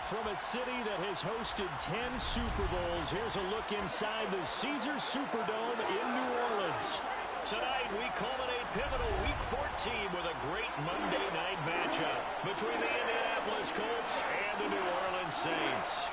From a city that has hosted 10 Super Bowls, here's a look inside the Caesars Superdome in New Orleans. Tonight, we culminate pivotal Week 14 with a great Monday night matchup between the Indianapolis Colts and the New Orleans Saints.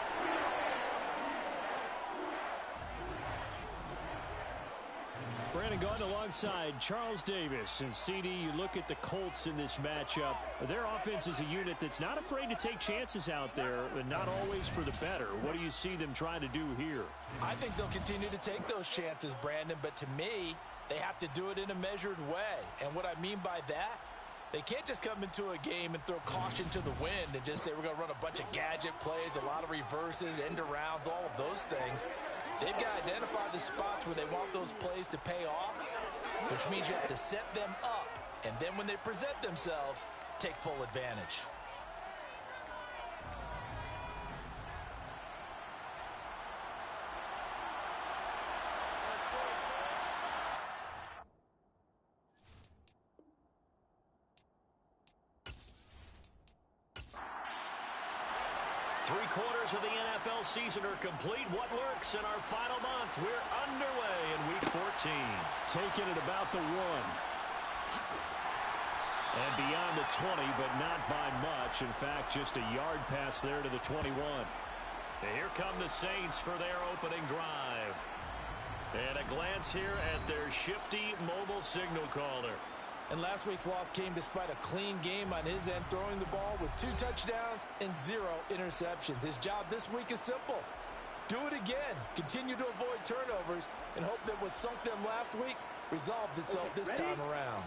Brandon Gaudin alongside Charles Davis. And CD, you look at the Colts in this matchup. Their offense is a unit that's not afraid to take chances out there, but not always for the better. What do you see them trying to do here? I think they'll continue to take those chances, Brandon, but to me, they have to do it in a measured way. And what I mean by that, they can't just come into a game and throw caution to the wind and just say we're going to run a bunch of gadget plays, a lot of reverses, end arounds, all of those things. They've got to identify the spots where they want those plays to pay off, which means you have to set them up. And then when they present themselves, take full advantage. Three-quarters of the NFL season are complete. What lurks in our final month? We're underway in Week 14. Taking it about the 1. And beyond the 20, but not by much. In fact, just a yard pass there to the 21. And here come the Saints for their opening drive. And a glance here at their shifty mobile signal caller. And last week's loss came despite a clean game on his end, throwing the ball with 2 touchdowns and 0 interceptions. His job this week is simple. Do it again. Continue to avoid turnovers and hope that what sunk them last week resolves itself this time around.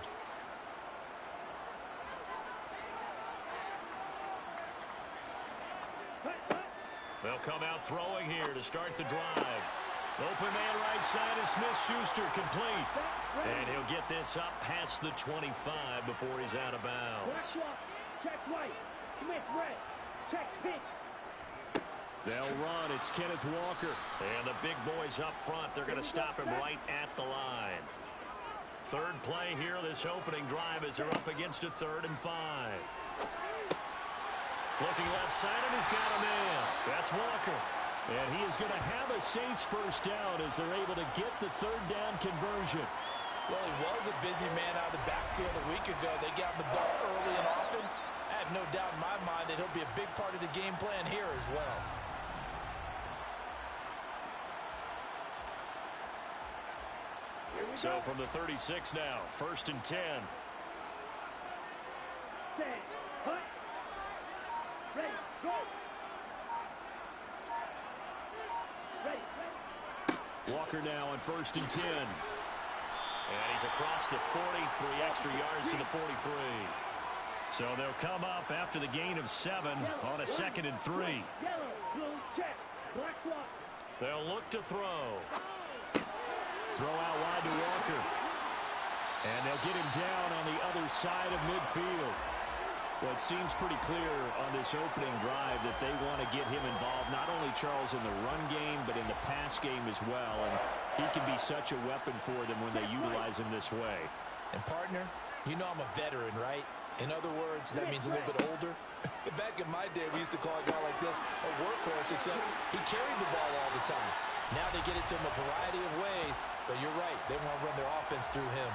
They'll come out throwing here to start the drive. Open man right side is Smith-Schuster, complete. And he'll get this up past the 25 before he's out of bounds. Check right. Smith red. Check pink. They'll run. It's Kenneth Walker. And the big boys up front. They're going to stop him right at the line. Third play here, this opening drive, as they're up against a 3rd and 5. Looking left side, and he's got a man. That's Walker. And he is going to have a Saints first down as they're able to get the 3rd down conversion. Well, he was a busy man out of the backfield a week ago. They got the ball early and often. I have no doubt in my mind that he'll be a big part of the game plan here as well. So from the 36 now, 1st and 10. Set. Hut. Ready. Go. Walker now on 1st and 10. And he's across the 40, 3 extra yards to the 43. So they'll come up after the gain of 7 on a 2nd and 3. They'll look to throw. Throw out wide to Walker. And they'll get him down on the other side of midfield. Well, it seems pretty clear on this opening drive that they want to get him involved, not only, Charles, in the run game, but in the pass game as well. And he can be such a weapon for them when they utilize him this way. And, partner, you know I'm a veteran, right? In other words, that means a little bit older. Back in my day, we used to call a guy like this a workhorse, except he carried the ball all the time. Now they get it to him a variety of ways. But you're right, they want to run their offense through him.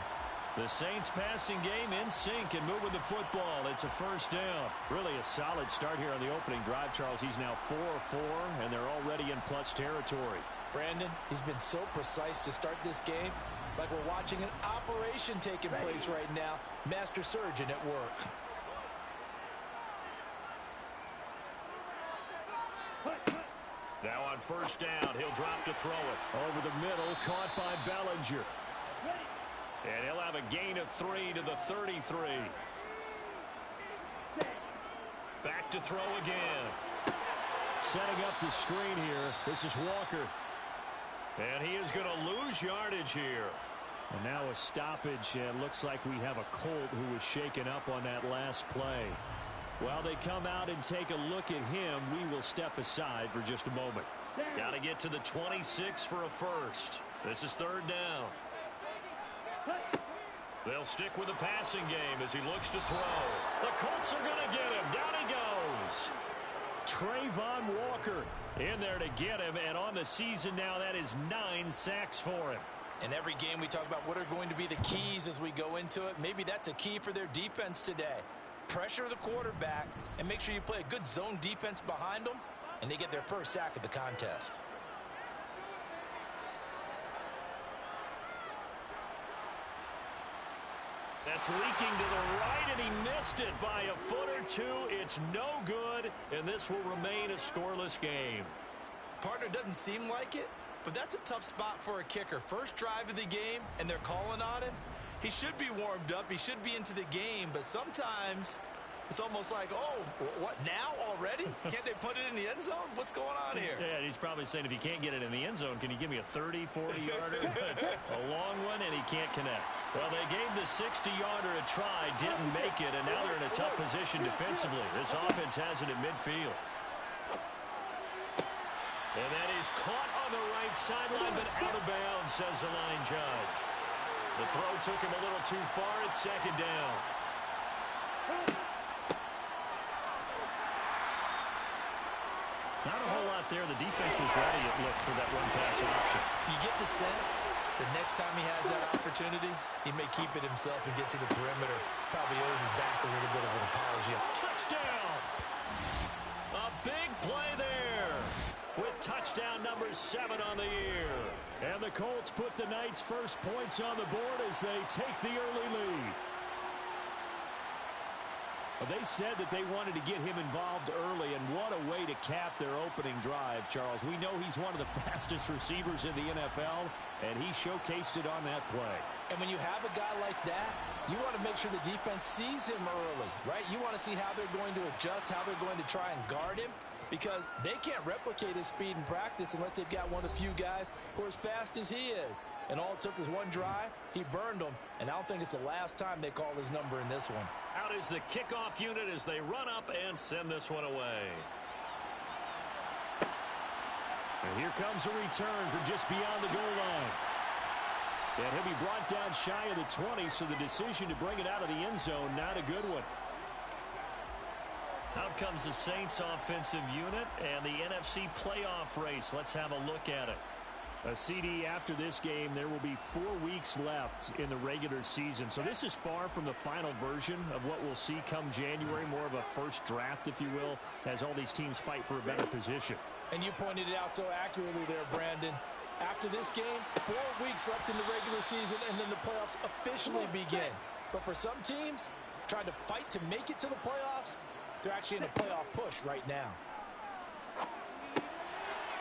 The Saints passing game in sync and moving the football. It's a first down. Really a solid start here on the opening drive, Charles. He's now 4-4, and they're already in plus territory. Brandon, he's been so precise to start this game. Like we're watching an operation taking place right now. Master surgeon at work. Now on first down, he'll drop to throw it. Over the middle, caught by Bellinger. And he'll have a gain of 3 to the 33. Back to throw again. Setting up the screen here. This is Walker. And he is going to lose yardage here. And now a stoppage. And looks like we have a Colt who was shaken up on that last play. While they come out and take a look at him, we will step aside for just a moment. Got to get to the 26 for a first. This is 3rd down. They'll stick with the passing game as he looks to throw. The Colts are going to get him. Down he goes. Trayvon Walker in there to get him, and on the season now, that is 9 sacks for him. In every game, we talk about what are going to be the keys as we go into it. Maybe that's a key for their defense today. Pressure the quarterback and make sure you play a good zone defense behind them, and they get their first sack of the contest. That's leaking to the right, and he missed it by a foot or two. It's no good, and this will remain a scoreless game. Partner doesn't seem like it, but that's a tough spot for a kicker. First drive of the game, and they're calling on him. He should be warmed up. He should be into the game, but sometimes it's almost like, oh, what, now already? Can't they put it in the end zone? What's going on here? Yeah, he's probably saying, if you can't get it in the end zone, can you give me a 30, 40-yarder? A long one, and he can't connect. Well, they gave the 60-yarder a try, didn't make it, and now they're in a tough position defensively. This offense has it at midfield. And that is caught on the right sideline, but out of bounds, says the line judge. The throw took him a little too far. It's second down. Not a whole lot there. The defense was ready, it looked, for that run-pass option. You get the sense the next time he has that opportunity, he may keep it himself and get to the perimeter. Probably owes his back a little bit of an apology. Touchdown! A big play there with touchdown number 7 on the year. And the Colts put the Knights' first points on the board as they take the early lead. They said that they wanted to get him involved early, and what a way to cap their opening drive, Charles. We know he's one of the fastest receivers in the NFL, and he showcased it on that play. And when you have a guy like that, you want to make sure the defense sees him early, right? You want to see how they're going to adjust, how they're going to try and guard him, because they can't replicate his speed in practice unless they've got one of the few guys who are as fast as he is. And all it took was one drive. He burned them, and I don't think it's the last time they call his number in this one. Out is the kickoff unit as they run up and send this one away. And here comes a return from just beyond the goal line. And he'll be brought down shy of the 20, so the decision to bring it out of the end zone, not a good one. Out comes the Saints offensive unit and the NFC playoff race. Let's have a look at it. A CD after this game, there will be 4 weeks left in the regular season. So this is far from the final version of what we'll see come January, more of a first draft, if you will, as all these teams fight for a better position. And you pointed it out so accurately there, Brandon. After this game, 4 weeks left in the regular season, and then the playoffs officially begin. But for some teams, trying to fight to make it to the playoffs, they're actually in a playoff push right now.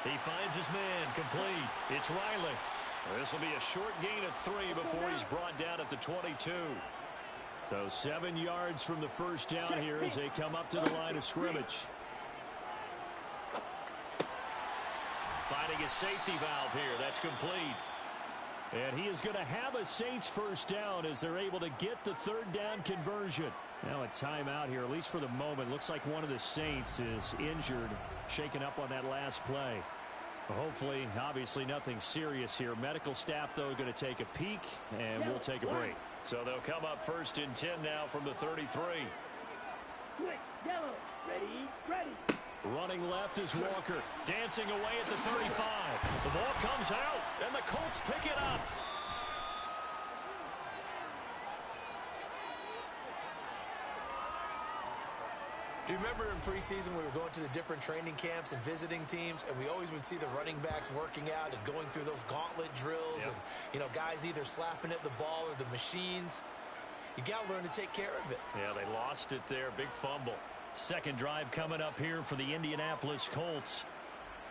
He finds his man, complete. It's Riley. This will be a short gain of 3 before he's brought down at the 22. So 7 yards from the first down here as they come up to the line of scrimmage. Finding a safety valve here. That's complete. And he is going to have a Saints first down as they're able to get the third down conversion. Now a timeout here, at least for the moment. Looks like one of the Saints is injured, shaken up on that last play. Hopefully, obviously nothing serious here. Medical staff, though, going to take a peek, and we'll take a break. So they'll come up first and 10 now from the 33. Quick, yellow, ready. Running left is Walker, dancing away at the 35. The ball comes out, and the Colts pick it up. Do you remember in preseason we were going to the different training camps and visiting teams, and we always would see the running backs working out and going through those gauntlet drills, and, you know, guys either slapping at the ball or the machines. You got to learn to take care of it. Yeah, they lost it there. Big fumble. Second drive coming up here for the Indianapolis Colts.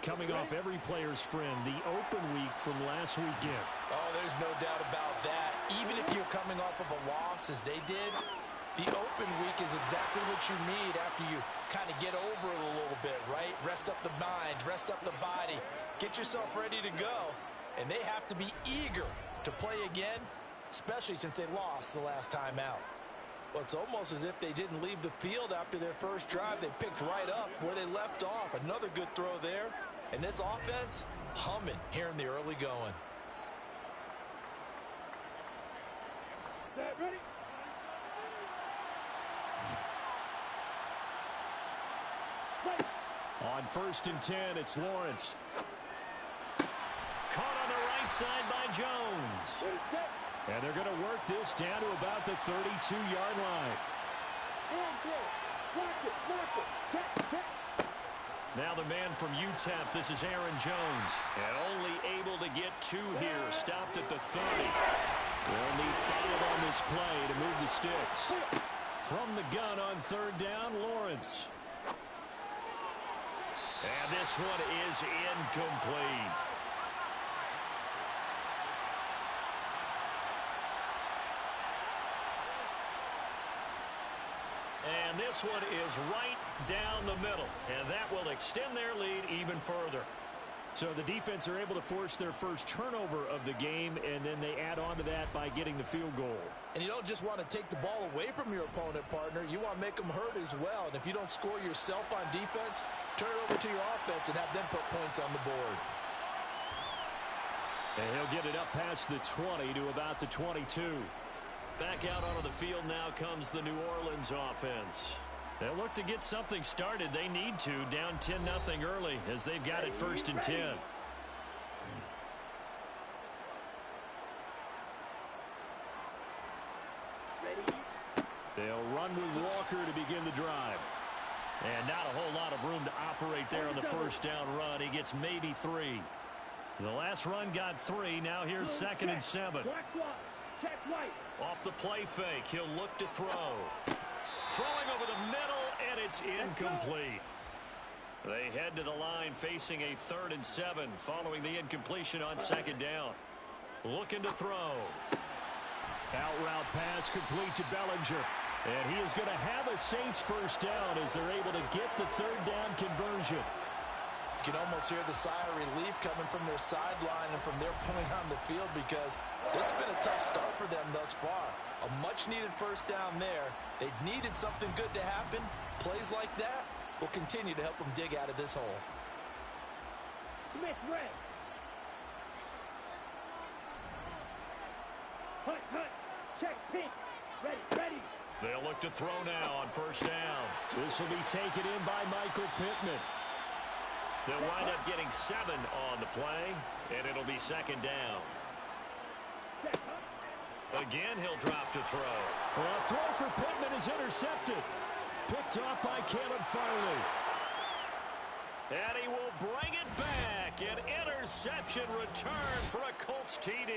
Coming off every player's friend, the open week from last weekend. Oh, there's no doubt about that. Even if you're coming off of a loss as they did, the open week is exactly what you need after you kind of get over it a little bit, right? Rest up the mind, rest up the body, get yourself ready to go. And they have to be eager to play again, especially since they lost the last time out. Well, it's almost as if they didn't leave the field after their first drive. They picked right up where they left off. Another good throw there. And this offense, humming here in the early going. Set, ready. Straight. On 1st and 10, it's Lawrence. Caught on the right side by Jones. And they're going to work this down to about the 32-yard line. Now the man from UTEP, this is Aaron Jones. And only able to get 2 here, stopped at the 30. They'll need 5 on this play to move the sticks. From the gun on 3rd down, Lawrence. And this one is incomplete. And this one is right down the middle. And that will extend their lead even further. So the defense are able to force their first turnover of the game, and then they add on to that by getting the field goal. And you don't just want to take the ball away from your opponent, partner. You want to make them hurt as well. And if you don't score yourself on defense, turn it over to your offense and have them put points on the board. And he'll get it up past the 20 to about the 22. Back out onto the field now comes the New Orleans offense. They'll look to get something started. They need to, down 10-0 early as they've got it 1st and 10. They'll run with Walker to begin the drive. And not a whole lot of room to operate there on the 1st down run. He gets maybe 3. The last run got 3. Now here's 2nd and 7. Off the play fake, he'll look to throw. Throwing over the middle, and it's incomplete. They head to the line facing a 3rd and 7 following the incompletion on 2nd down. Looking to throw. Out route pass complete to Bellinger. And he is going to have a Saints 1st down as they're able to get the 3rd down conversion. You can almost hear the sigh of relief coming from their sideline and from their point on the field because this has been a tough start for them thus far. A much-needed 1st down there. They needed something good to happen. Plays like that will continue to help them dig out of this hole. Smith, red. Hunt. Check, pink. Ready. They'll look to throw now on 1st down. This will be taken in by Michael Pittman. They'll wind up getting 7 on the play, and it'll be 2nd down. Again, he'll drop to throw. Well, a throw for Pittman is intercepted. Picked off by Caleb Farley. And he will bring it back. An interception return for a Colts TD.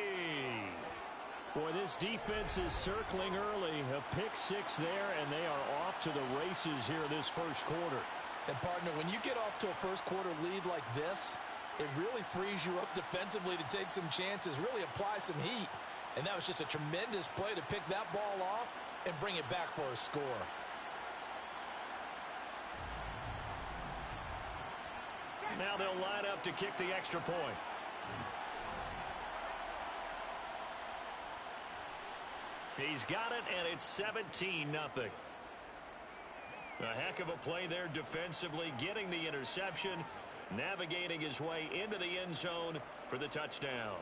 Boy, this defense is circling early. A pick 6 there, and they are off to the races here this 1st quarter. And, partner, when you get off to a 1st quarter lead like this, it really frees you up defensively to take some chances, really apply some heat. And that was just a tremendous play to pick that ball off and bring it back for a score. Now they'll line up to kick the extra point. He's got it, and it's 17-0. A heck of a play there defensively, getting the interception, navigating his way into the end zone for the touchdown.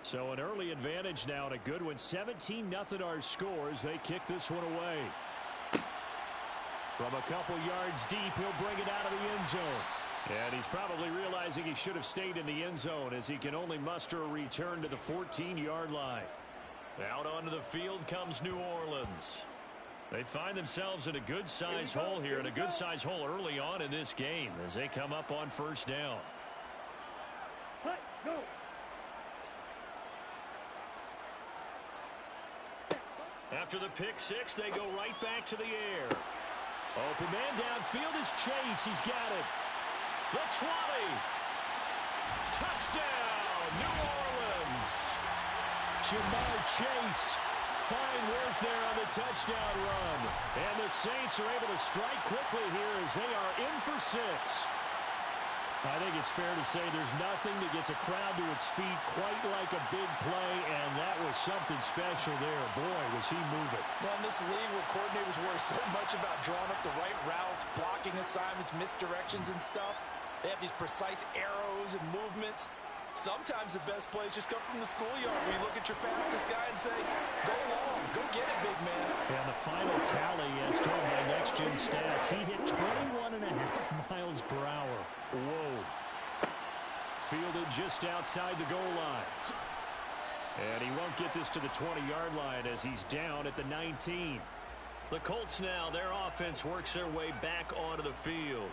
So an early advantage now and a good one. 17-0 our scores. They kick this one away. From a couple yards deep, he'll bring it out of the end zone. And he's probably realizing he should have stayed in the end zone as he can only muster a return to the 14-yard line. Out onto the field comes New Orleans. They find themselves in a good-sized hole here, and a good-sized hole early on in this game as they come up on 1st down. Go. After the pick 6, they go right back to the air. Open man downfield is Chase. He's got it. The 20. Touchdown, New Orleans. Jamar Chase. Fine work there on the touchdown run. And the Saints are able to strike quickly here as they are in for 6. I think it's fair to say there's nothing that gets a crowd to its feet quite like a big play, and that was something special there. Boy, was he moving. Well, in this league where coordinators worry so much about drawing up the right routes, blocking assignments, misdirections and stuff, they have these precise arrows and movements. Sometimes the best plays just come from the schoolyard where you look at your fastest guy and say, go long, go get it, big man. And the final tally, as told by Next Gen Stats, he hit 21.5 miles per hour. Whoa. Fielded just outside the goal line. And he won't get this to the 20-yard line as he's down at the 19. The Colts now, their offense works their way back onto the field.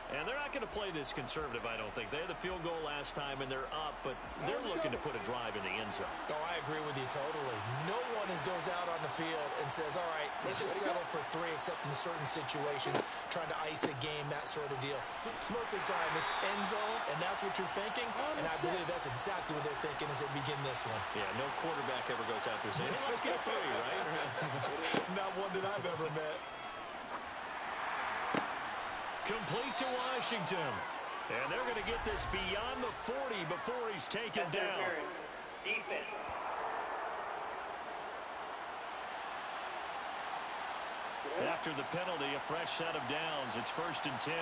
And they're not going to play this conservative, I don't think. They had the field goal last time, and they're up, but they're looking to put a drive in the end zone. Oh, I agree with you totally. No one goes out on the field and says, all right, let's just settle for 3, except in certain situations, trying to ice a game, that sort of deal. Most of the time, it's end zone, and that's what you're thinking, and I believe that's exactly what they're thinking as they begin this one. Yeah, no quarterback ever goes out there saying, hey, let's get 3, right? Not one that I've ever met. Complete to Washington. And they're going to get this beyond the 40 before he's taken down. Defense. After the penalty, a fresh set of downs. It's 1st and 10.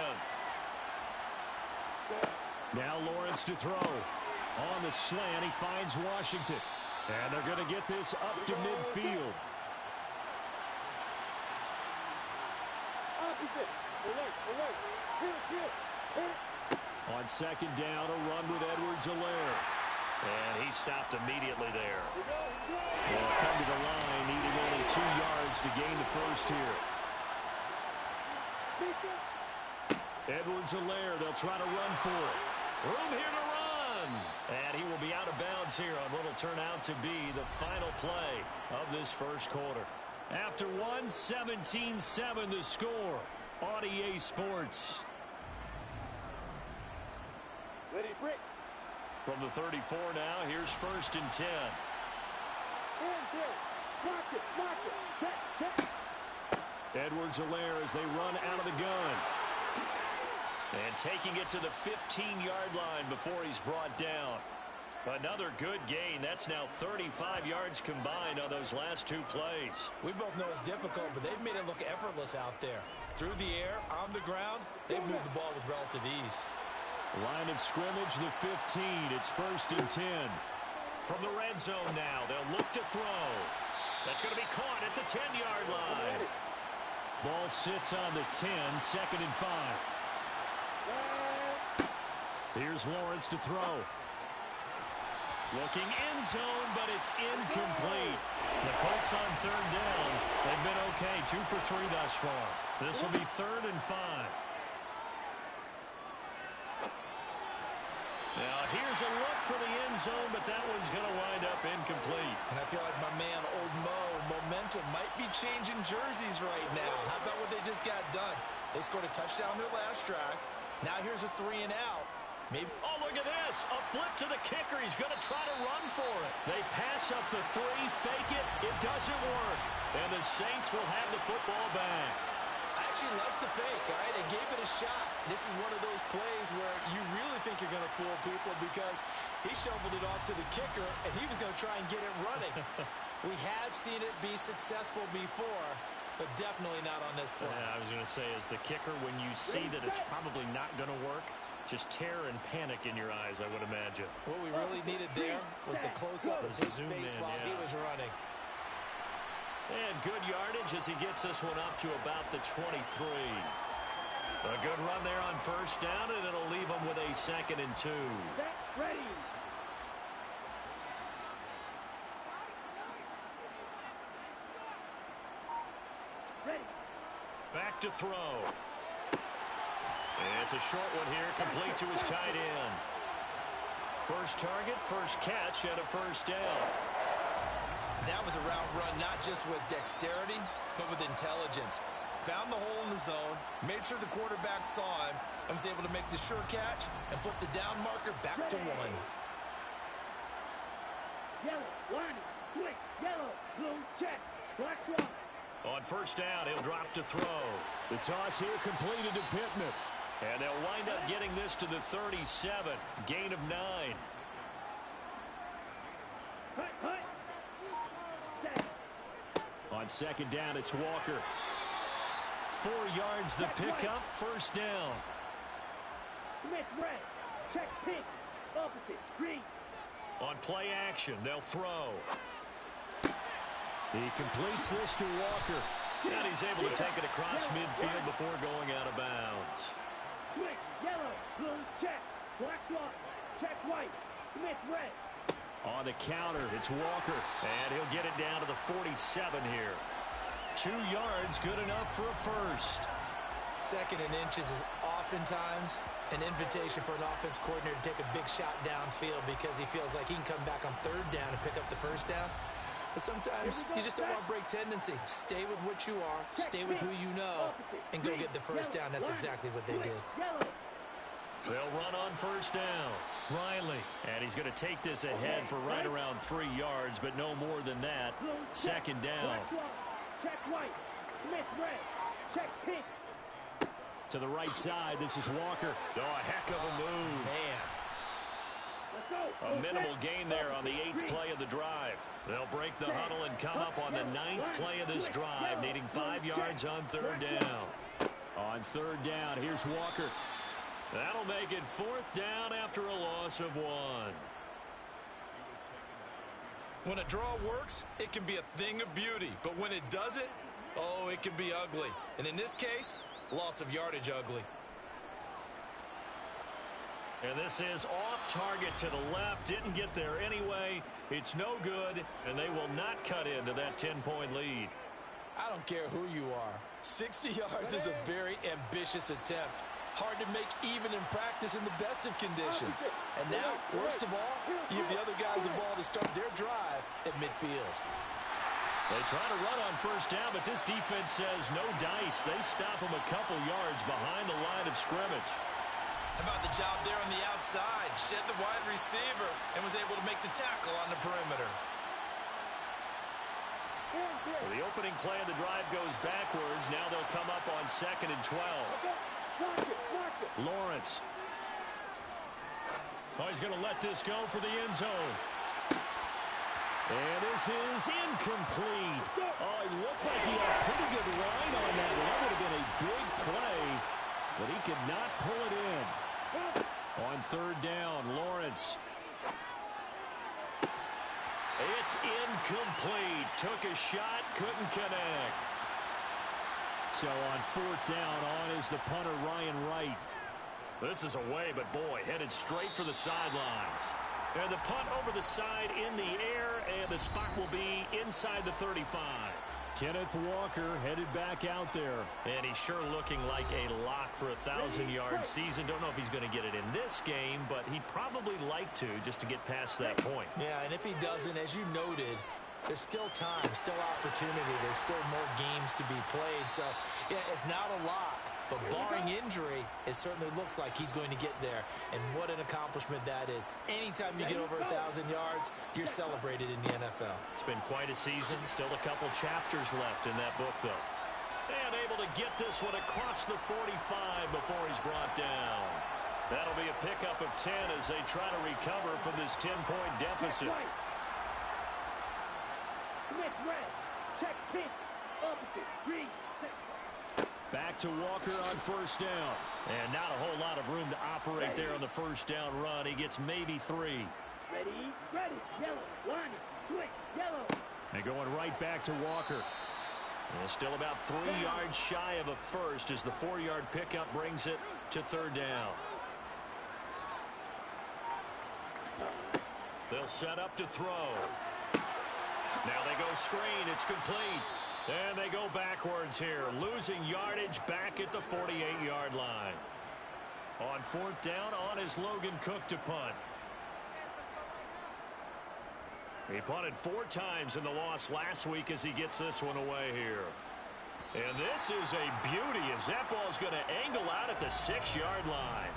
Now Lawrence to throw. On the slant, he finds Washington. And they're going to get this up to midfield. Opposite. On 2nd down, a run with Edwards-Helaire. And he stopped immediately there. They'll come to the line, needing only 2 yards to gain the first here. Edwards-Helaire, they'll try to run for it. Room here to run. And he will be out of bounds here on what will turn out to be the final play of this first quarter. After 1, 17-7 the score on EA Sports. Ready, Brick. From the 34 now, here's 1st and 10. Mark it. Check. Edwards-Helaire as they run out of the gun. And taking it to the 15-yard line before he's brought down. Another good gain. That's now 35 yards combined on those last 2 plays. We both know it's difficult, but they've made it look effortless out there. Through the air, on the ground, they've moved the ball with relative ease. Line of scrimmage, the 15. It's 1st and 10. From the red zone now, they'll look to throw. That's going to be caught at the 10-yard line. Ball sits on the 10, 2nd and 5. Here's Lawrence to throw. Looking end zone, but it's incomplete. The Colts on 3rd down. They've been okay, 2 for 3 thus far. This will be 3rd and 5. Now here's a look for the end zone, but that one's going to wind up incomplete. And I feel like my man, Old Mo, momentum might be changing jerseys right now. How about what they just got done? They scored a touchdown their last drive. Now here's a 3 and out. Maybe. Oh, look at this. A flip to the kicker. He's going to try to run for it. They pass up the 3, fake it. It doesn't work. And the Saints will have the football back. I actually like the fake, all right? They gave it a shot. This is one of those plays where you really think you're going to fool people because he shoveled it off to the kicker, and he was going to try and get it running. We have seen it be successful before, but definitely not on this play. Yeah, I was going to say, as the kicker, when you see that it's probably not going to work, just terror and panic in your eyes, I would imagine. What we really needed there was the close-up of his face while he was running. And good yardage as he gets this one up to about the 23. A good run there on 1st down, and it'll leave him with a 2nd and 2. Ready. Back to throw. And it's a short one here, complete to his tight end. First target, first catch, and a 1st down. That was a route run not just with dexterity, but with intelligence. Found the hole in the zone, made sure the quarterback saw him, and was able to make the sure catch and flip the down marker back to 1. Yellow, line, switch, yellow, blue, check, black 1. On 1st down, he'll drop to throw. The toss here completed to Pittman. And they'll wind up getting this to the 37. Gain of 9. On 2nd down, it's Walker. 4 yards the pickup, 1st down. Commit red, check pink, Opposite. Green. On play action, they'll throw. He completes this to Walker. And he's able to take it across midfield before going out of bounds. Quick. Yellow. Blue. Check. Black one. Check white. Smith red. On the counter, it's Walker. And he'll get it down to the 47 here. 2 yards, good enough for a first. 2nd and inches is oftentimes an invitation for an offense coordinator to take a big shot downfield because he feels like he can come back on 3rd down and pick up the 1st down. But sometimes you just don't want to break tendency. Stay with what you are, stay with who you know, and go get the 1st down. That's exactly what they did. They'll run on 1st down. Riley. And he's going to take this ahead for right around 3 yards, but no more than that. 2nd down. Check white. Smith red. Check pink. To the right side, this is Walker. Oh, a heck of a move. Man. A minimal gain there on the 8th play of the drive. They'll break the huddle and come up on the 9th play of this drive, needing 5 yards on 3rd down. On 3rd down, here's Walker. That'll make it 4th down after a loss of 1. When a draw works, it can be a thing of beauty. But when it doesn't, oh, it can be ugly. And in this case, loss of yardage ugly. And this is off target to the left. Didn't get there anyway. It's no good, and they will not cut into that 10-point lead. I don't care who you are. 60 yards is a very ambitious attempt. Hard to make even in practice in the best of conditions. And now, worst of all, you give the other guys the ball to start their drive at midfield. They try to run on 1st down, but this defense says no dice. They stop them a couple yards behind the line of scrimmage. How about the job there on the outside? Shed the wide receiver and was able to make the tackle on the perimeter. So the opening play of the drive goes backwards. Now they'll come up on 2nd and 12. Lawrence. Oh, he's going to let this go for the end zone. And this is incomplete. Oh, it looked like he had a pretty good line on that one. That would have been a big play, but he could not pull it in. On 3rd down, Lawrence. It's incomplete. Took a shot, couldn't connect. So on 4th down, on is the punter, Ryan Wright. This is away, but boy, headed straight for the sidelines. And the punt over the side in the air, and the spot will be inside the 35. Kenneth Walker headed back out there. And he's sure looking like a lock for a 1,000-yard season. Don't know if he's going to get it in this game, but he'd probably like to just to get past that point. Yeah, and if he doesn't, as you noted, there's still time, still opportunity. There's still more games to be played. So, yeah, it's not a lot. But barring injury, it certainly looks like he's going to get there. And what an accomplishment that is. Anytime you get over 1,000 yards, you're celebrated in the NFL. It's been quite a season. Still a couple chapters left in that book, though. And able to get this one across the 45 before he's brought down. That'll be a pickup of 10 as they try to recover from this 10-point deficit. Smith red. Check pink. Opposite. Green. Back to Walker on 1st down. And not a whole lot of room to operate there on the 1st down run. He gets maybe 3. Ready. Yellow. Line. Switch. Yellow. And going right back to Walker. And still about 3 yards shy of a first as the 4-yard pickup brings it to 3rd down. They'll set up to throw. Now they go screen. It's complete. And they go backwards here, losing yardage back at the 48-yard line. On 4th down, on is Logan Cook to punt. He punted 4 times in the loss last week as he gets this one away here. And this is a beauty as that ball's going to angle out at the 6-yard line.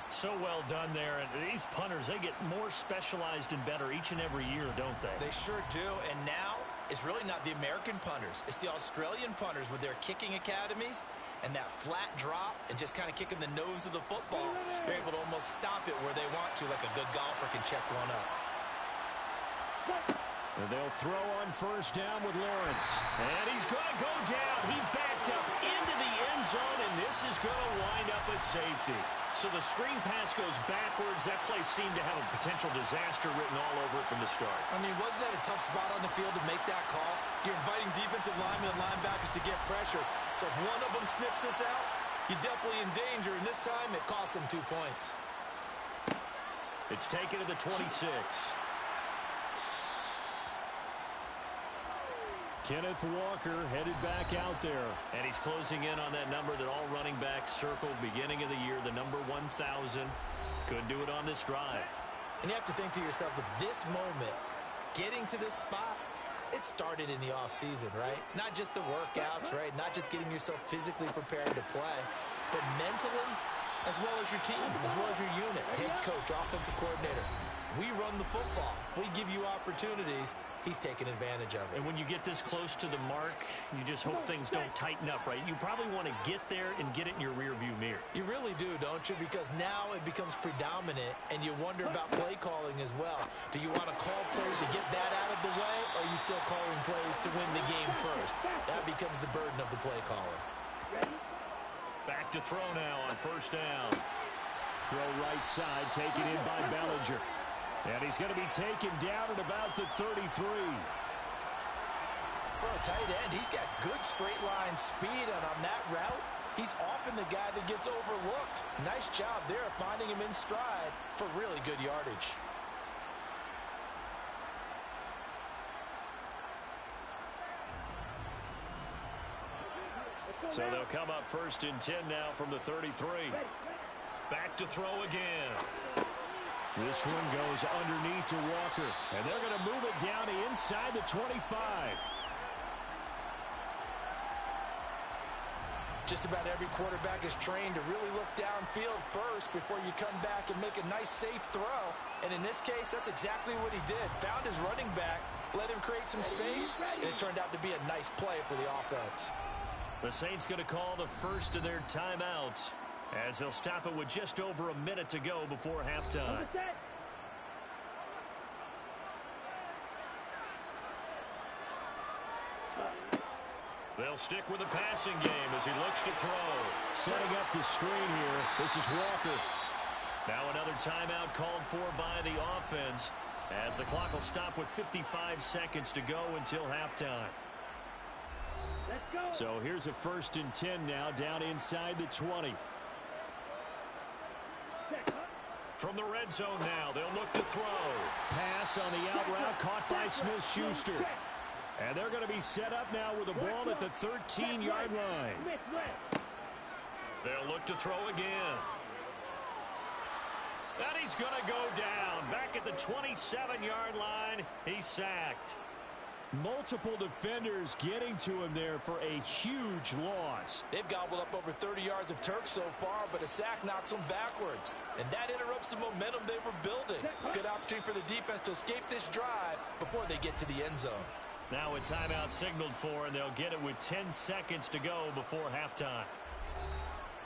So well done there. And these punters, they get more specialized and better each and every year, don't they? They sure do. And now it's really not the American punters. It's the Australian punters with their kicking academies and that flat drop and just kind of kicking the nose of the football. They're able to almost stop it where they want to, like a good golfer can check one up. And they'll throw on 1st down with Lawrence. And he's going to go down. He backed up into the end zone, and this is going to wind up a safety. So the screen pass goes backwards. That play seemed to have a potential disaster written all over it from the start. I mean, wasn't that a tough spot on the field to make that call? You're inviting defensive linemen and linebackers to get pressure. So if one of them sniffs this out, you're definitely in danger. And this time, it costs them 2 points. It's taken to the 26. Kenneth Walker headed back out there. And he's closing in on that number that all running backs circled beginning of the year, the number 1,000. Couldn't do it on this drive. And you have to think to yourself that this moment, getting to this spot, it started in the offseason, right? Not just the workouts, right? Not just getting yourself physically prepared to play, but mentally, as well as your team, as well as your unit, head coach, offensive coordinator. We run the football. We give you opportunities. He's taking advantage of it. And when you get this close to the mark, you just hope things don't tighten up, right? You probably want to get there and get it in your rearview mirror. You really do, don't you? Because now it becomes predominant, and you wonder about play calling as well. Do you want to call plays to get that out of the way, or are you still calling plays to win the game first? That becomes the burden of the play caller. Back to throw now on first down. Throw right side, taken in by Bellinger. And he's going to be taken down at about the 33. For a tight end, he's got good straight line speed, and on that route, he's often the guy that gets overlooked. Nice job there finding him in stride for really good yardage. So they'll come up first and 10 now from the 33. Back to throw again. This one goes underneath to Walker. And they're going to move it down to inside the 25. Just about every quarterback is trained to really look downfield first before you come back and make a nice, safe throw. And in this case, that's exactly what he did. Found his running back, let him create some space, and it turned out to be a nice play for the offense. The Saints going to call the first of their timeouts as they'll stop it with just over a minute to go before halftime. They'll stick with the passing game as he looks to throw. Setting up the screen here. This is Walker. Now another timeout called for by the offense as the clock will stop with 55 seconds to go until halftime. Let's go. So here's a first and 10 now down inside the 20. From the red zone now, they'll look to throw. Pass on the out route caught by Smith-Schuster. And they're going to be set up now with the ball at the 13-yard line. They'll look to throw again. And he's going to go down. Back at the 27-yard line, he's sacked. Multiple defenders getting to him there for a huge loss. They've gobbled up over 30 yards of turf so far, but a sack knocks them backwards. And that interrupts the momentum they were building. Good opportunity for the defense to escape this drive before they get to the end zone. Now a timeout signaled for, and they'll get it with 10 seconds to go before halftime.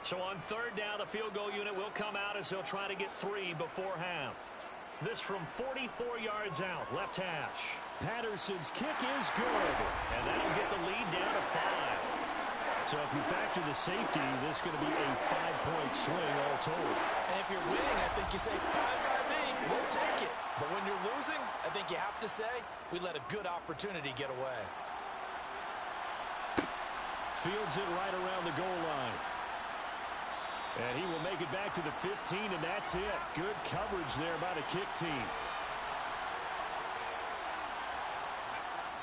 So on third down, the field goal unit will come out as they'll try to get 3 before half. This from 44 yards out, left hash. Patterson's kick is good, and that'll get the lead down to 5. So if you factor the safety, this is going to be a 5-point swing all told. And if you're winning, I think you say, fine by me, we'll take it. But when you're losing, I think you have to say, we let a good opportunity get away. Fields it right around the goal line. And he will make it back to the 15, and that's it. Good coverage there by the kick team.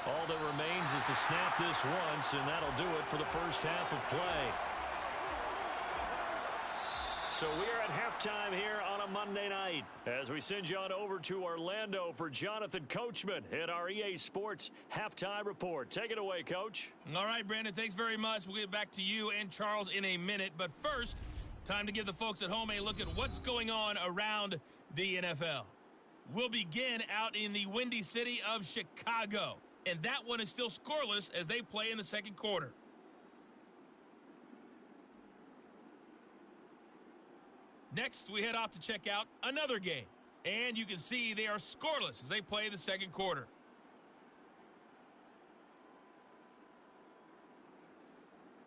All that remains is to snap this once, and that'll do it for the first half of play. So we're at halftime here on a Monday night as we send you on over to Orlando for Jonathan Coachman at our EA Sports Halftime Report. Take it away, Coach. All right, Brandon, thanks very much. We'll get back to you and Charles in a minute. But first, time to give the folks at home a look at what's going on around the NFL. We'll begin out in the Windy City of Chicago. And that one is still scoreless as they play in the second quarter. Next, we head off to check out another game. And you can see they are scoreless as they play the second quarter.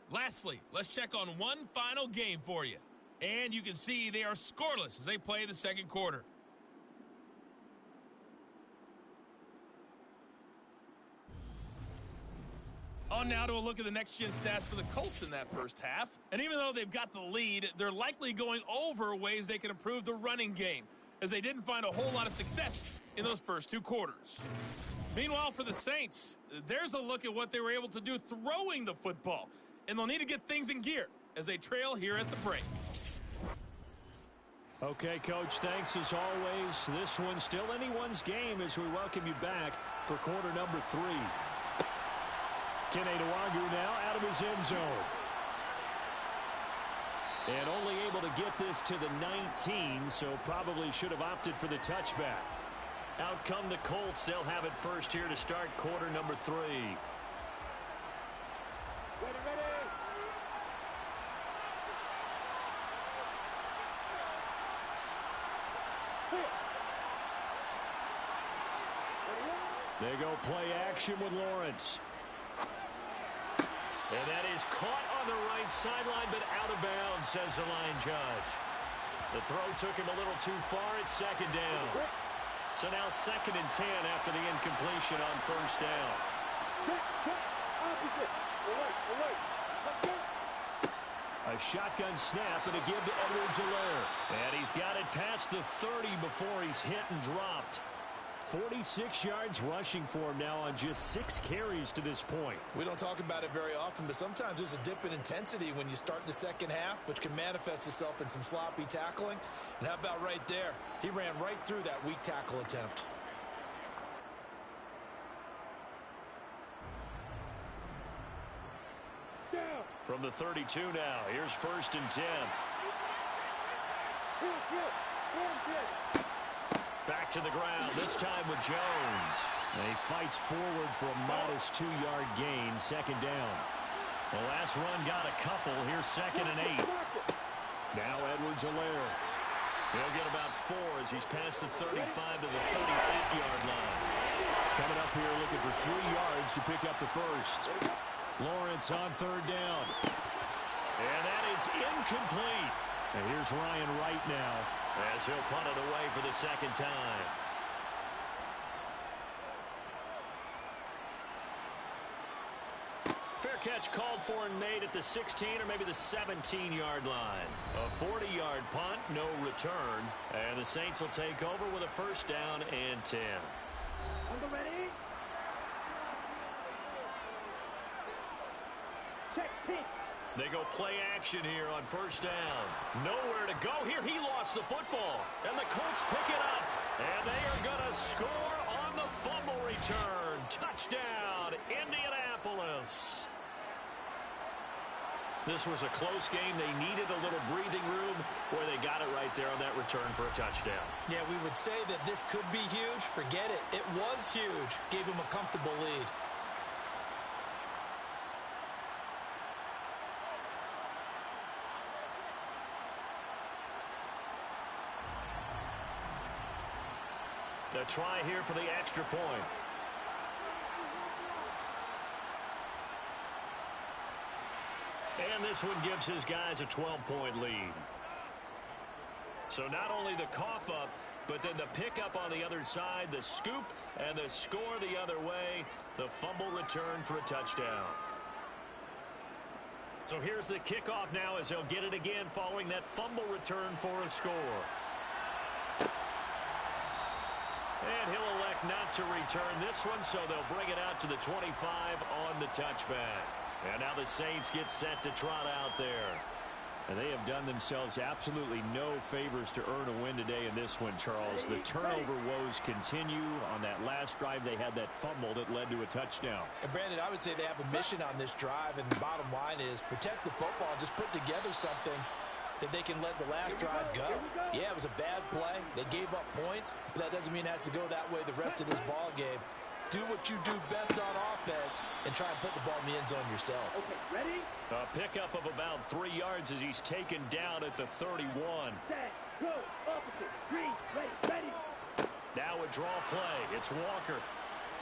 Lastly, let's check on one final game for you. And you can see they are scoreless as they play the second quarter. On now to a look at the next-gen stats for the Colts in that first half. And even though they've got the lead, they're likely going over ways they can improve the running game, as they didn't find a whole lot of success in those first two quarters. Meanwhile, for the Saints, there's a look at what they were able to do throwing the football. And they'll need to get things in gear as they trail here at the break. Okay, Coach, thanks as always. This one's still anyone's game as we welcome you back for quarter number 3. Kene Nwangwu now out of his end zone. And only able to get this to the 19, so probably should have opted for the touchback. Out come the Colts. They'll have it first here to start quarter number 3. Ready. They go play action with Lawrence. And that is caught on the right sideline, but out of bounds, says the line judge. The throw took him a little too far. It's second down. So now 2nd and 10 after the incompletion on first down. A shotgun snap and a give to Edwards-Helaire. And he's got it past the 30 before he's hit and dropped. 46 yards rushing for him now on just 6 carries to this point. We don't talk about it very often, but sometimes there's a dip in intensity when you start the second half, which can manifest itself in some sloppy tackling. And how about right there? He ran right through that weak tackle attempt. From the 32 now, here's 1st and 10. Back to the ground, this time with Jones. And he fights forward for a modest 2-yard gain, 2nd down. The last run got a couple. Here's 2nd and 8. Now Edwards-Helaire. He'll get about 4 as he's past the 35 to the 38-yard line. Coming up here looking for 3 yards to pick up the first. Lawrence on 3rd down. And that is incomplete. And here's Ryan Wright now as he'll punt it away for the 2nd time. Fair catch called for and made at the 16 or maybe the 17-yard line. A 40-yard punt, no return. And the Saints will take over with a 1st down and 10. Ready? Check pitch. They go play action here on 1st down. Nowhere to go here. He lost the football. And the Colts pick it up. And they are going to score on the fumble return. Touchdown, Indianapolis. This was a close game. They needed a little breathing room where they got it right there on that return for a touchdown. Yeah, we would say that this could be huge. Forget it. It was huge. Gave him a comfortable lead. A try here for the extra point. And this one gives his guys a 12-point lead. So not only the cough up, but then the pickup on the other side, the scoop, and the score the other way, the fumble return for a touchdown. So here's the kickoff now as they'll get it again following that fumble return for a score. And he'll elect not to return this one, so they'll bring it out to the 25 on the touchback. And now the Saints get set to trot out there. And they have done themselves absolutely no favors to earn a win today in this one, Charles. The turnover woes continue. On that last drive, they had that fumble that led to a touchdown. And Brandon, I would say they have a mission on this drive, and the bottom line is protect the football, just put together something that they can let the last drive go. Yeah, it was a bad play. They gave up points, but that doesn't mean it has to go that way the rest of this ball game. Do what you do best on offense and try and put the ball in the end zone yourself. Okay, ready? A pickup of about 3 yards as he's taken down at the 31. Set, go, opposite, green, ready. Now a draw play. It's Walker.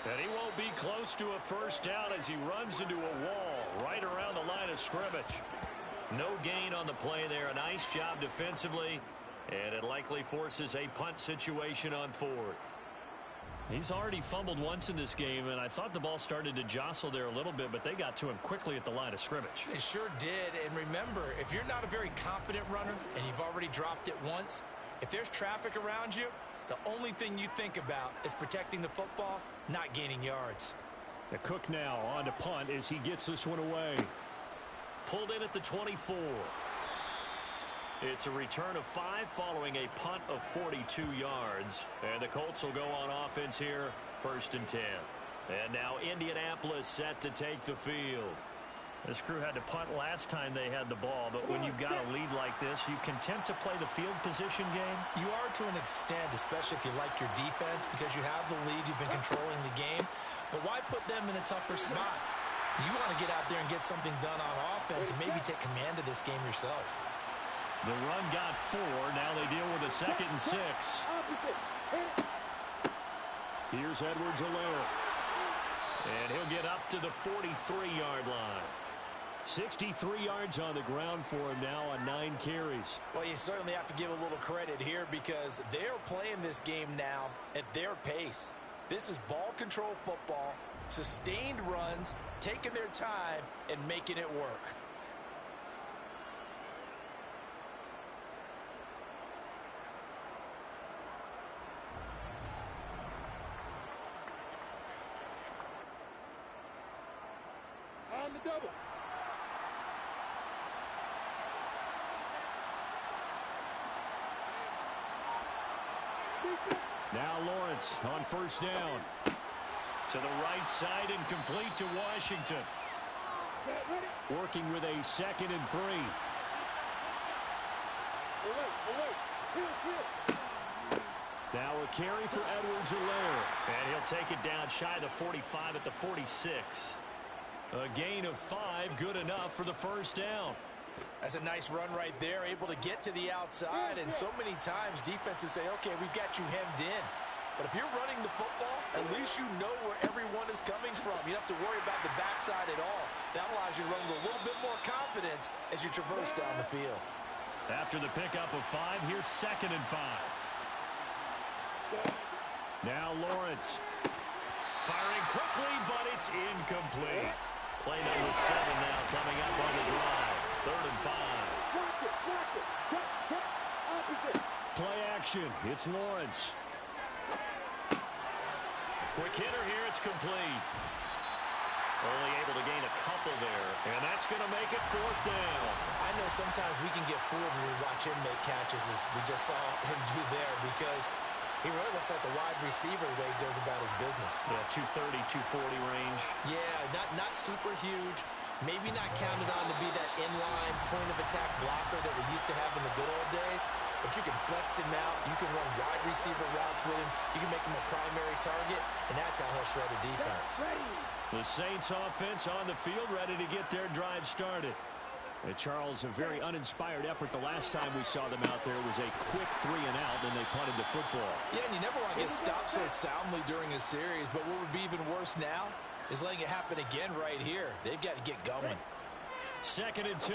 And he won't be close to a 1st down as he runs into a wall right around the line of scrimmage. No gain on the play there. A nice job defensively, and it likely forces a punt situation on fourth. He's already fumbled once in this game, and I thought the ball started to jostle there a little bit, but they got to him quickly at the line of scrimmage. They sure did, and remember, if you're not a very confident runner and you've already dropped it once, if there's traffic around you, the only thing you think about is protecting the football, not gaining yards. The Cook now on to punt as he gets this one away. Pulled in at the 24. It's a return of 5 following a punt of 42 yards. And the Colts will go on offense here, 1st and 10. And now Indianapolis set to take the field. This crew had to punt last time they had the ball, but when you've got a lead like this, you can tempt to play the field position game. You are to an extent, especially if you like your defense, because you have the lead, you've been controlling the game. But why put them in a tougher spot? You want to get out there and get something done on offense and maybe take command of this game yourself. The run got 4. Now they deal with a 2nd and 6. Here's Edwards-Helaire. And he'll get up to the 43-yard line. 63 yards on the ground for him now on 9 carries. Well, you certainly have to give a little credit here because they're playing this game now at their pace. This is ball control football, sustained runs, taking their time, and making it work. On the double. Now Lawrence on 1st down. To the right side and complete to Washington. Working with a 2nd and 3. Now a carry for Edwards-Helaire. And he'll take it down shy of the 45 at the 46. A gain of 5, good enough for the 1st down. That's a nice run right there, able to get to the outside, and so many times defenses say, okay, we've got you hemmed in. But if you're running the football, at least you know where everyone is coming from. You don't have to worry about the backside at all. That allows you to run with a little bit more confidence as you traverse down the field. After the pickup of 5, here's 2nd and 5. Now Lawrence. Firing quickly, but it's incomplete. Play number 7 now coming up on the drive. 3rd and 5. Play action. It's Lawrence. Quick hitter here. It's complete. Only able to gain a couple there. And that's going to make it 4th down. I know sometimes we can get fooled when we watch him make catches, as we just saw him do there, because he really looks like a wide receiver the way he goes about his business. Yeah, 230, 240 range. Yeah, not super huge. Maybe not counted on to be that inline point-of-attack blocker that we used to have in the good old days. But you can flex him out. You can run wide receiver routes with him. You can make him a primary target, and that's how he'll shred a defense. The Saints offense on the field, ready to get their drive started. Charles, a very uninspired effort the last time we saw them out there. It was a quick 3 and out, and they punted the football. Yeah, and you never want to get stopped so soundly during a series, but what would be even worse now is letting it happen again right here. They've got to get going. 2nd and 2.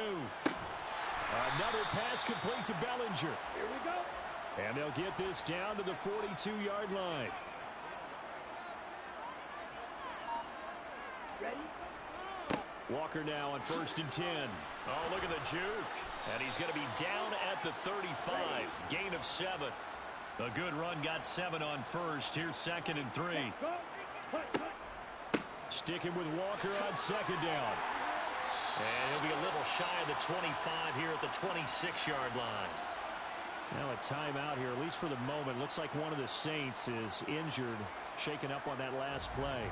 Another pass complete to Bellinger. Here we go. And they'll get this down to the 42-yard line. Ready? Walker now on 1st and 10. Oh, look at the juke. And he's going to be down at the 35. Gain of 7. A good run, got 7 on 1st. Here's 2nd and 3. Sticking with Walker on 2nd down. And he'll be a little shy of the 25 here at the 26-yard line. Now a timeout here, at least for the moment. Looks like one of the Saints is injured, shaken up on that last play.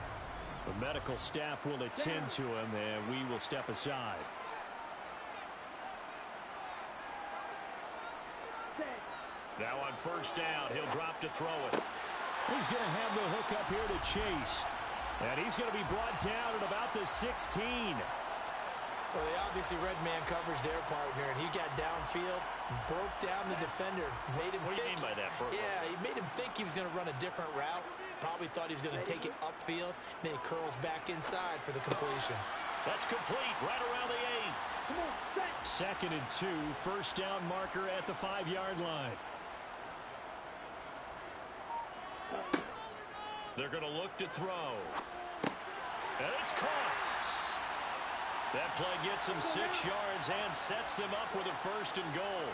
The medical staff will attend to him, and we will step aside. Now on 1st down, he'll drop to throw it. He's going to have the hook up here to Chase. And he's going to be brought down at about the 16. Well, they obviously read man coverage their partner, and he got downfield, broke down the defender, made him What do you mean by that, bro? Yeah, he made him think he was going to run a different route. Probably thought he was going to take it upfield. Then he curls back inside for the completion. That's complete right around the 8. Come on, set. 2nd and 2, first down marker at the 5-yard line. They're going to look to throw. And it's caught. That play gets them 6 yards and sets them up with a 1st and goal.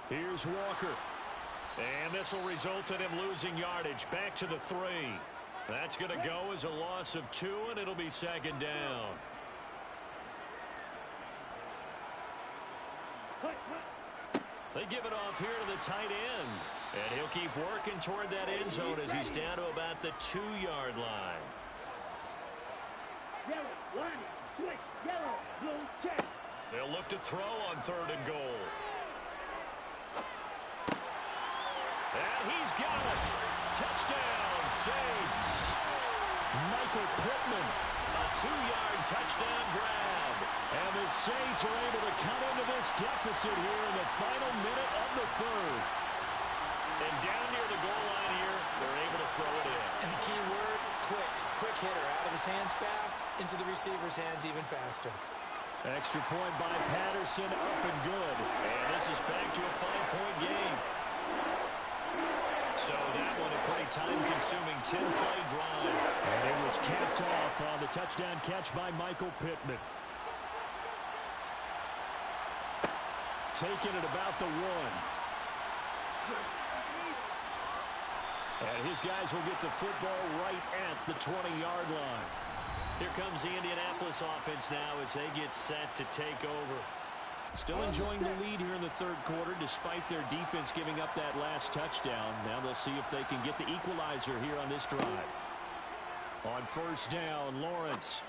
Here's Walker. And this will result in him losing yardage. Back to the 3. That's going to go as a loss of 2, and it'll be 2nd down. They give it off here to the tight end. And he'll keep working toward that end zone as he's down to about the 2-yard line. Yellow, line, switch, yellow, blue, check. They'll look to throw on 3rd and goal. And he's got it. Touchdown, Saints. Michael Pittman, a 2-yard touchdown grab. And the Saints are able to cut into this deficit here in the final minute of the 3rd. And down near the goal line here, they're able to throw it in. And the key word, quick. Quick hitter. Out of his hands fast, into the receiver's hands even faster. Extra point by Patterson, up and good. And this is back to a 5-point game. So that one a pretty time-consuming 10-play drive. And it was capped off on the touchdown catch by Michael Pittman. Taking it about the 1. And his guys will get the football right at the 20-yard line. Here comes the Indianapolis offense now as they get set to take over. Still enjoying the lead here in the 3rd quarter despite their defense giving up that last touchdown. Now they'll see if they can get the equalizer here on this drive. On 1st down, Lawrence.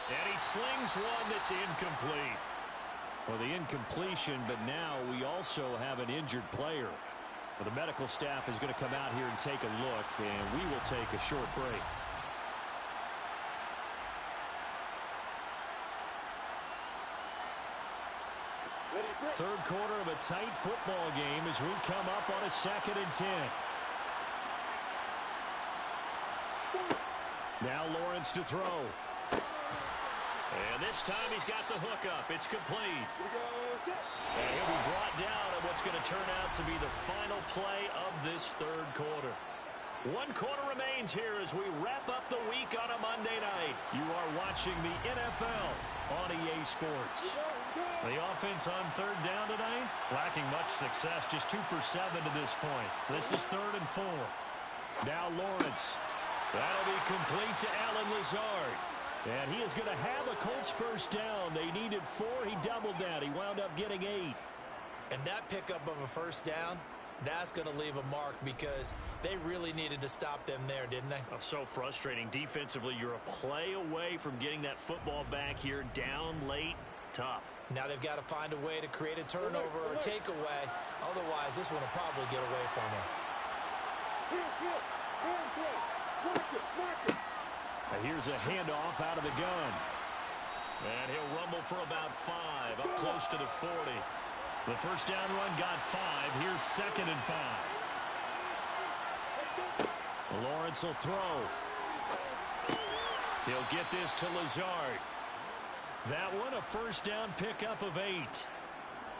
And he slings one that's incomplete. Well, the incompletion, but now we also have an injured player. Well, the medical staff is going to come out here and take a look, and we will take a short break. Third quarter of a tight football game as we come up on a 2nd and 10. Now Lawrence to throw. And this time he's got the hook up. It's complete. And he'll be brought down on what's going to turn out to be the final play of this 3rd quarter. 1 quarter remains here as we wrap up the week on a Monday night. You are watching the NFL on EA Sports. The offense on 3rd down tonight, lacking much success, just 2 for 7 to this point. This is 3rd and 4. Now Lawrence. That'll be complete to Allen Lazard. And he is going to have a Colts 1st down. They needed 4. He doubled that. He wound up getting 8. And that pickup of a 1st down, that's going to leave a mark because they really needed to stop them there, didn't they? Oh, so frustrating. Defensively, you're a play away from getting that football back here down late. Tough. Now they've got to find a way to create a turnover or takeaway. Otherwise, this one will probably get away from them. And here's a handoff out of the gun. And he'll rumble for about 5, up close to the 40. The 1st down run got 5. Here's 2nd and 5. Lawrence will throw. He'll get this to Lazard. That one a 1st down pickup of 8.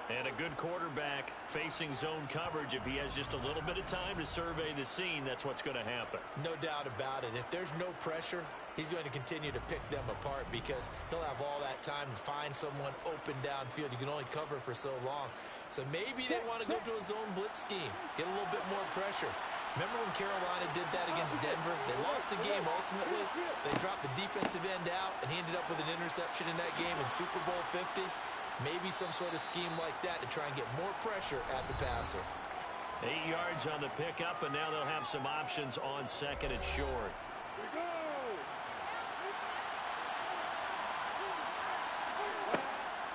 And a good quarterback facing zone coverage. If he has just a little bit of time to survey the scene, that's what's going to happen. No doubt about it. If there's no pressure, he's going to continue to pick them apart because he'll have all that time to find someone open downfield. You can only cover for so long. So maybe they want to go to a zone blitz scheme, get a little bit more pressure. Remember when Carolina did that against Denver? They lost the game ultimately. They dropped the defensive end out, and he ended up with an interception in that game in Super Bowl 50. Maybe some sort of scheme like that to try and get more pressure at the passer. 8 yards on the pickup, and now they'll have some options on 2nd and short.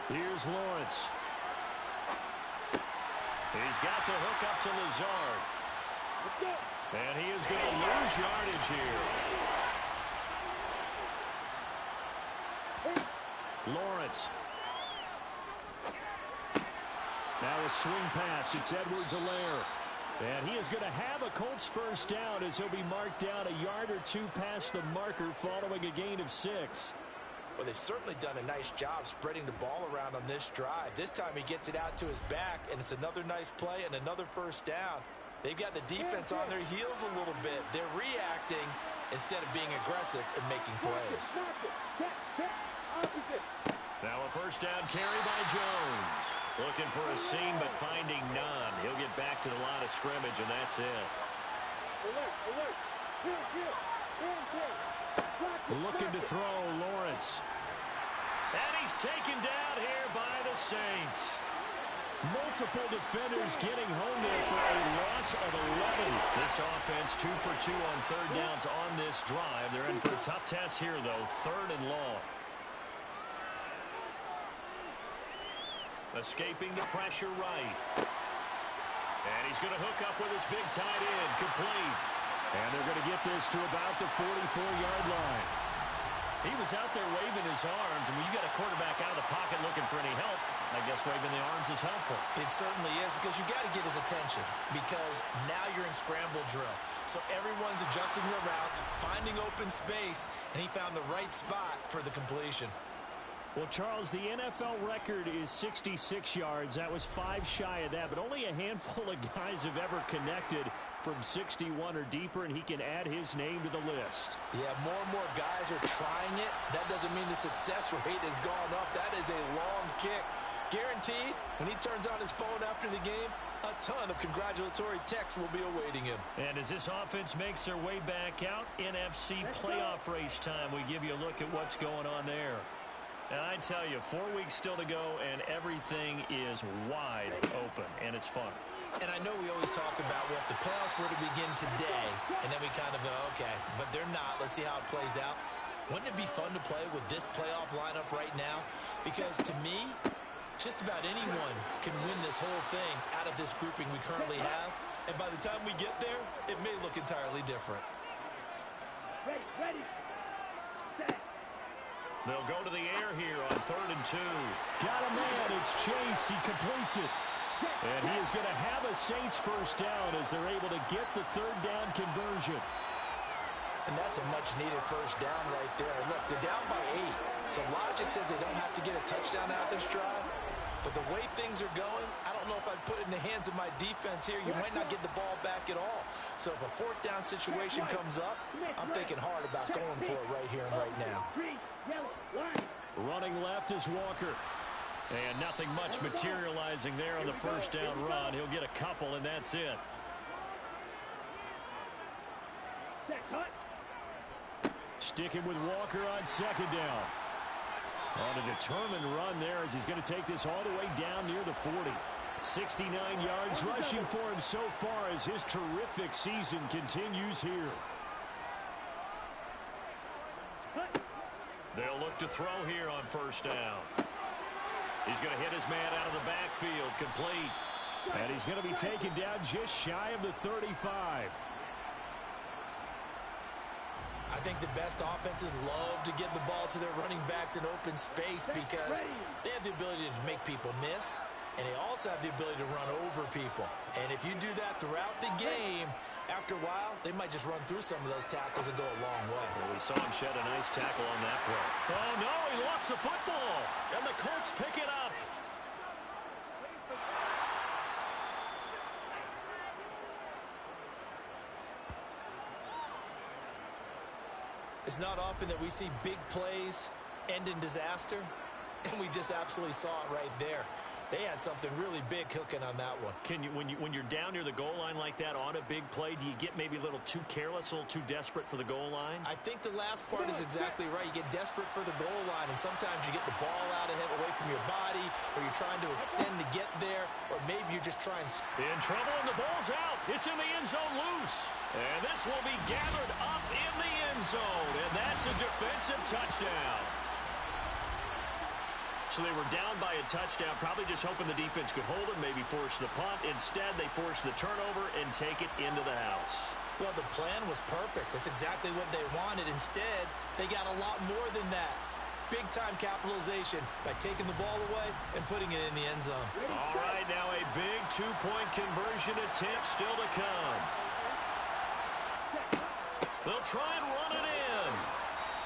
Here's Lawrence. He's got the hook up to Lazard. And he is going to lose yardage here. Lawrence. Now a swing pass. It's Edwards-Helaire. And he is going to have a Colts first down as he'll be marked down a yard or two past the marker following a gain of 6. Well, they've certainly done a nice job spreading the ball around on this drive. This time he gets it out to his back, and it's another nice play and another first down. They've got the defense on their heels a little bit. They're reacting instead of being aggressive and making plays. Now a first down carry by Jones. Looking for a seam, but finding none. He'll get back to the line of scrimmage, and that's it. Looking to throw, Lawrence. And he's taken down here by the Saints. Multiple defenders getting home there for a loss of 11. This offense 2 for 2 on third downs on this drive. They're in for a tough test here, though. 3rd and long. Escaping the pressure right. And he's going to hook up with his big tight end. Complete. And they're going to get this to about the 44-yard line. He was out there waving his arms, and when you got a quarterback out of the pocket looking for any help, I guess waving the arms is helpful. It certainly is, because you got to get his attention, because now you're in scramble drill. So everyone's adjusting their routes, finding open space, and he found the right spot for the completion. Well, Charles, the NFL record is 66 yards. That was 5 shy of that, but only a handful of guys have ever connected from 61 or deeper, and he can add his name to the list. Yeah, more and more guys are trying it. That doesn't mean the success rate has gone up. That is a long kick. Guaranteed, when he turns on his phone after the game, a ton of congratulatory texts will be awaiting him. And as this offense makes their way back out, NFC playoff race time, we give you a look at what's going on there. And I tell you, 4 weeks still to go, and everything is wide open, and it's fun. And I know we always talk about, well, if the playoffs were to begin today, and then we kind of go, okay, but they're not. Let's see how it plays out. Wouldn't it be fun to play with this playoff lineup right now? Because to me, just about anyone can win this whole thing out of this grouping we currently have. And by the time we get there, it may look entirely different. Ready, set. They'll go to the air here on 3rd and 2. Got a man. It's Chase. He completes it. And he is going to have a Saints first down as they're able to get the 3rd down conversion. And that's a much-needed first down right there. Look, they're down by 8. So logic says they don't have to get a touchdown out of this drive. But the way things are going, I don't know if I'd put it in the hands of my defense here. You might not get the ball back at all. So if a 4th down situation comes up, I'm thinking hard about going for it right here and right now. Running left is Walker. And nothing much materializing there on the first down run. He'll get a couple, and that's it. Sticking with Walker on 2nd down. On a determined run there as he's going to take this all the way down near the 40. 69 yards rushing for him so far as his terrific season continues here. They'll look to throw here on first down. He's going to hit his man out of the backfield, complete. And he's going to be taken down just shy of the 35. I think the best offenses love to get the ball to their running backs in open space because they have the ability to make people miss, and they also have the ability to run over people. And if you do that throughout the game, after a while, they might just run through some of those tackles and go a long way. Well, we saw him shed a nice tackle on that play. Oh, no, he lost the football, and the Colts pick it up. It's not often that we see big plays end in disaster, and we just absolutely saw it right there. They had something really big cooking on that one. Can you, when you're down near the goal line like that on a big play, do you get maybe a little too careless, a little too desperate for the goal line? I think the last part is exactly right. You get desperate for the goal line, and sometimes you get the ball out ahead away from your body, or you're trying to extend to get there, or maybe you're just trying. In trouble, and the ball's out. It's in the end zone loose. And this will be gathered up in the end zone, and that's a defensive touchdown. So they were down by a touchdown, probably just hoping the defense could hold it, maybe force the punt. Instead, they force the turnover and take it into the house. Well, the plan was perfect. That's exactly what they wanted. Instead, they got a lot more than that. big-time capitalization by taking the ball away and putting it in the end zone. All right, now a big two-point conversion attempt still to come. They'll try and run it in,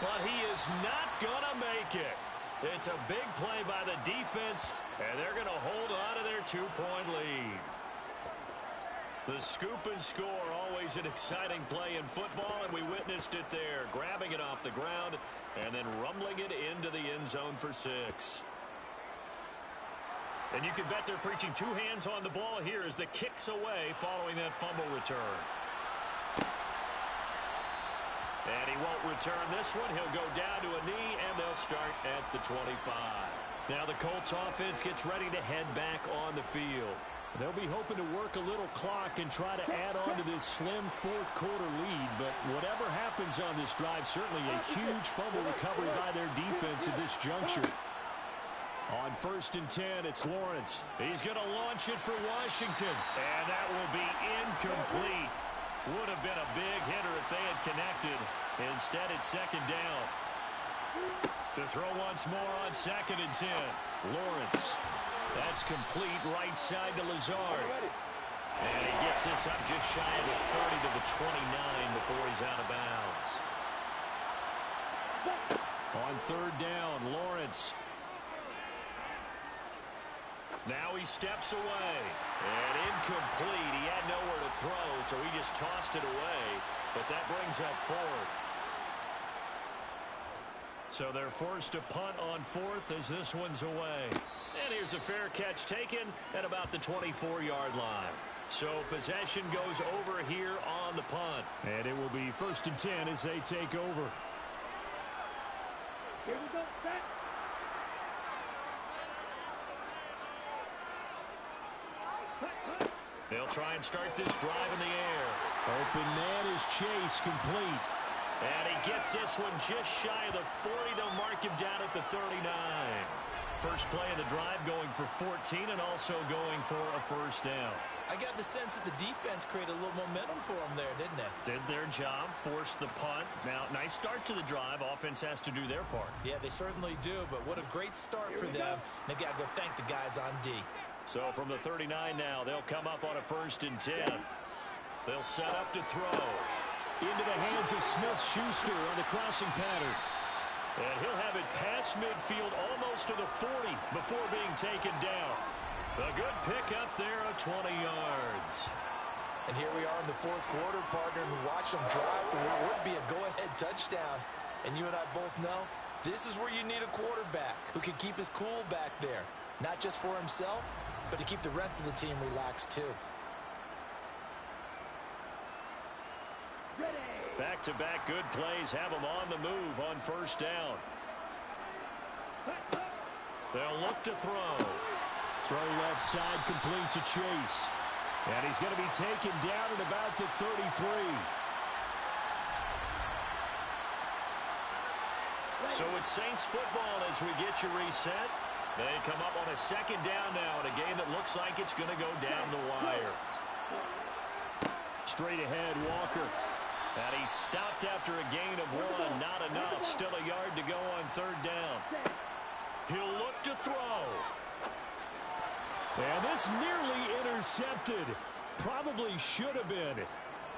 but he is not going to make it. It's a big play by the defense, and they're going to hold on to their two-point lead. The scoop and score, always an exciting play in football, and we witnessed it there, grabbing it off the ground and then rumbling it into the end zone for 6. And you can bet they're preaching two hands on the ball here as the kick's away following that fumble return. And he won't return this one. He'll go down to a knee, and they'll start at the 25. Now the Colts offense gets ready to head back on the field. They'll be hoping to work a little clock and try to add on to this slim fourth-quarter lead. But whatever happens on this drive, certainly a huge fumble recovery by their defense at this juncture. On 1st and 10, it's Lawrence. He's going to launch it for Washington. And that will be incomplete. Would have been a big hitter if they had connected. Instead, it's 2nd down. To throw once more on 2nd and 10. Lawrence. That's complete right side to Lazard. And he gets this up just shy of the 30 to the 29 before he's out of bounds. On 3rd down, Lawrence. Now he steps away. And incomplete. He had nowhere to throw, so he just tossed it away. But that brings up 4th. So they're forced to punt on 4th as this one's away. And here's a fair catch taken at about the 24-yard line. So possession goes over here on the punt. And it will be 1st and 10 as they take over. Here we go, set. They'll try and start this drive in the air. Open man is Chase, complete. And he gets this one just shy of the 40. They'll mark him down at the 39. First play of the drive going for 14 and also going for a 1st down. I got the sense that the defense created a little momentum for them there, didn't they? Did their job, forced the punt. Now, nice start to the drive. Offense has to do their part. Yeah, they certainly do, but what a great start for them. They got to go thank the guys on D. So from the 39 now, they'll come up on a 1st and 10. They'll set up to throw. Into the hands of Smith-Schuster on the crossing pattern. And he'll have it past midfield almost to the 40 before being taken down. A good pick up there at 20 yards. And here we are in the 4th quarter, partner, and watch them drive for what would be a go-ahead touchdown. And you and I both know this is where you need a quarterback who can keep his cool back there. Not just for himself, but to keep the rest of the team relaxed too. Back-to-back good plays have them on the move on 1st down. They'll look to throw. Throw left side complete to Chase. And he's going to be taken down at about the 33. So it's Saints football as we get you reset. They come up on a 2nd down now in a game that looks like it's going to go down the wire. Straight ahead, Walker. And he stopped after a gain of 1. Not enough. Still a yard to go on 3rd down. He'll look to throw. And this nearly intercepted. Probably should have been.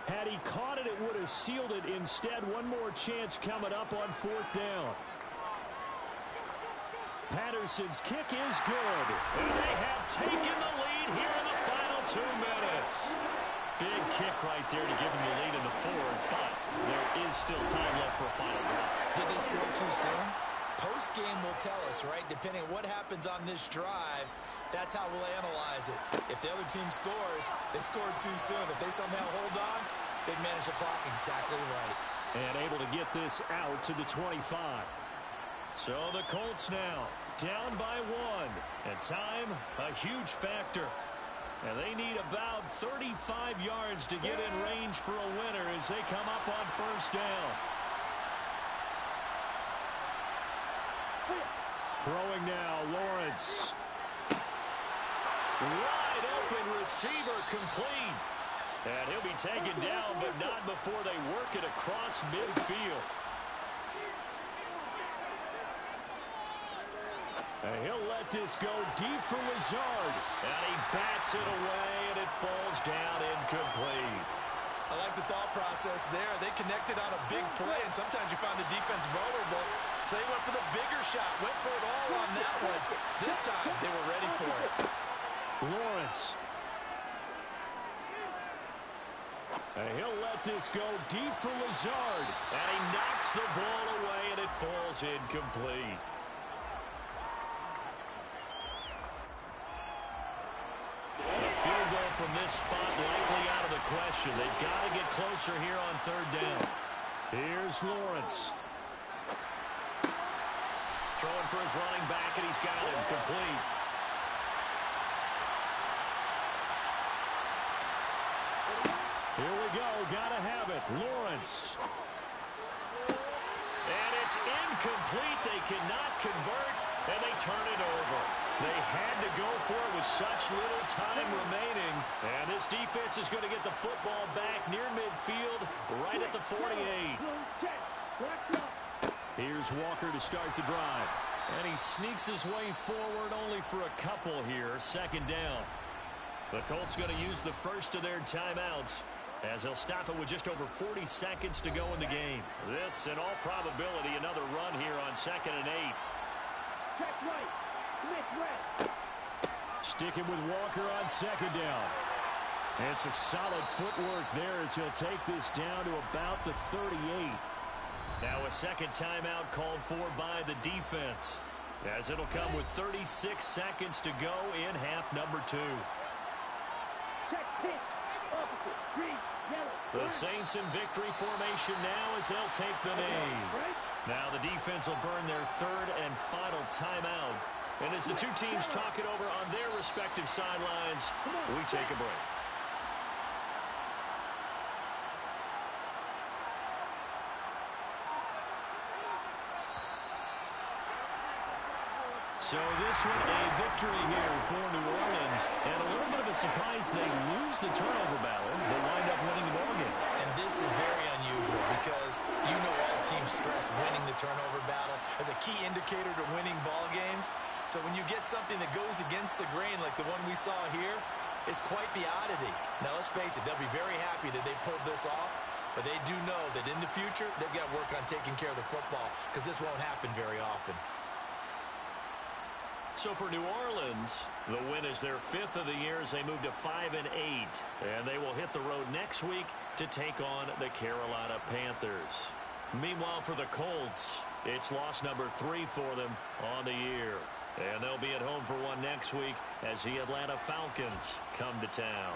Had he caught it, it would have sealed it. Instead, one more chance coming up on 4th down. Patterson's kick is good. And they have taken the lead here in the final 2 minutes. Big kick right there to give him the lead in the 4th, but there is still time left for a final drive. Did they score too soon? Post-game will tell us, right? Depending on what happens on this drive, that's how we'll analyze it. If the other team scores, they scored too soon. If they somehow hold on, they've managed the clock exactly right. And able to get this out to the 25. So the Colts now down by 1. And time, a huge factor. And they need about 35 yards to get in range for a winner as they come up on 1st down. Throwing now, Lawrence. Wide open receiver complete. And he'll be taken down, but not before they work it across midfield. And he'll let this go deep for Lazard. And he bats it away, and it falls down incomplete. I like the thought process there. They connected on a big play, and sometimes you find the defense vulnerable. So they went for the bigger shot, went for it all on that one. This time, they were ready for it. Lawrence. And he'll let this go deep for Lazard. And he knocks the ball away, and it falls incomplete. A field goal from this spot likely out of the question. They've got to get closer here on third down. Here's Lawrence. Throwing for his running back, and he's got him complete. Here we go. Got to have it. Lawrence. And it's incomplete. They cannot convert, and they turn it over. They had to go for it with such little time remaining. And this defense is going to get the football back near midfield, right at the 48. Here's Walker to start the drive. And he sneaks his way forward only for a couple here. Second down. The Colts going to use the first of their timeouts, as they'll stop it with just over 40 seconds to go in the game. This, in all probability, another run here on 2nd and 8. Check right. Smith red. Sticking with Walker on 2nd down. And some solid footwork there as he'll take this down to about the 38. Now a second timeout called for by the defense, as it'll come with 36 seconds to go in half number 2. Check pitch. Opposite. Green. Yellow. The Saints in victory formation now as they'll take the knee. Now the defense will burn their third and final timeout. And as the two teams talk it over on their respective sidelines, we take a break. So this one, a victory here for New Orleans. And a little bit of a surprise, they lose the turnover battle, but wind up winning the ball game. And this is very unusual because you know all teams stress winning the turnover battle as a key indicator to winning ball games. So when you get something that goes against the grain like the one we saw here, it's quite the oddity. Now let's face it, they'll be very happy that they pulled this off, but they do know that in the future, they've got to work on taking care of the football because this won't happen very often. So for New Orleans, the win is their 5th of the year as they move to 5 and 8. And they will hit the road next week to take on the Carolina Panthers. Meanwhile, for the Colts, it's loss number 3 for them on the year. And they'll be at home for one next week as the Atlanta Falcons come to town.